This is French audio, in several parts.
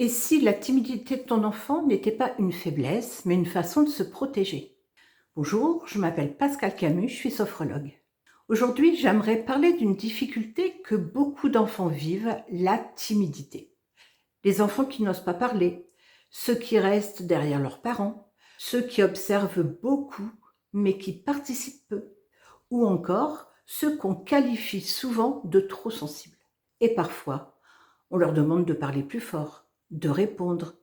Et si la timidité de ton enfant n'était pas une faiblesse, mais une façon de se protéger? Bonjour, je m'appelle Pascal Camus, je suis sophrologue. Aujourd'hui, j'aimerais parler d'une difficulté que beaucoup d'enfants vivent, la timidité. Les enfants qui n'osent pas parler, ceux qui restent derrière leurs parents, ceux qui observent beaucoup, mais qui participent peu, ou encore ceux qu'on qualifie souvent de trop sensibles. Et parfois, on leur demande de parler plus fort, de répondre,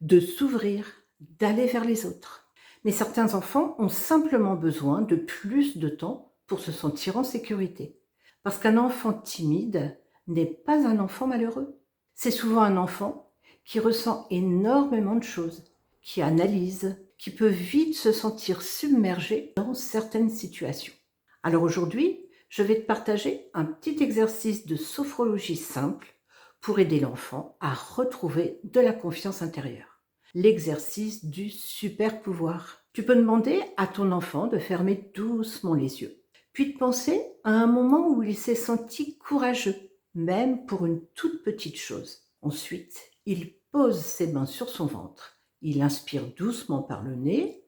de s'ouvrir, d'aller vers les autres. Mais certains enfants ont simplement besoin de plus de temps pour se sentir en sécurité. Parce qu'un enfant timide n'est pas un enfant malheureux. C'est souvent un enfant qui ressent énormément de choses, qui analyse, qui peut vite se sentir submergé dans certaines situations. Alors aujourd'hui, je vais te partager un petit exercice de sophrologie simple pour aider l'enfant à retrouver de la confiance intérieure. L'exercice du super pouvoir. Tu peux demander à ton enfant de fermer doucement les yeux, puis de penser à un moment où il s'est senti courageux, même pour une toute petite chose. Ensuite, il pose ses mains sur son ventre, il inspire doucement par le nez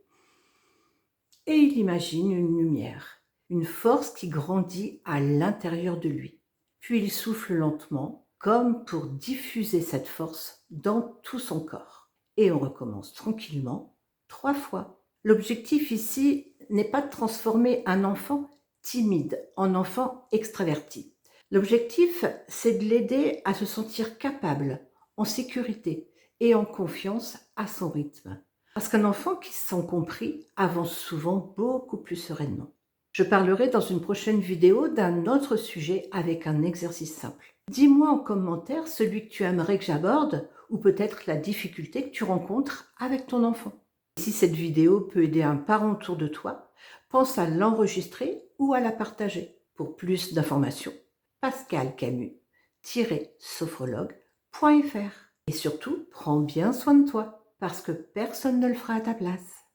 et il imagine une lumière, une force qui grandit à l'intérieur de lui. Puis il souffle lentement, comme pour diffuser cette force dans tout son corps. Et on recommence tranquillement, 3 fois. L'objectif ici n'est pas de transformer un enfant timide en enfant extraverti. L'objectif, c'est de l'aider à se sentir capable, en sécurité et en confiance à son rythme. Parce qu'un enfant qui se sent compris avance souvent beaucoup plus sereinement. Je parlerai dans une prochaine vidéo d'un autre sujet avec un exercice simple. Dis-moi en commentaire celui que tu aimerais que j'aborde ou peut-être la difficulté que tu rencontres avec ton enfant. Si cette vidéo peut aider un parent autour de toi, pense à l'enregistrer ou à la partager. Pour plus d'informations, pascalcamus-sophrologue.fr. Et surtout, prends bien soin de toi, parce que personne ne le fera à ta place.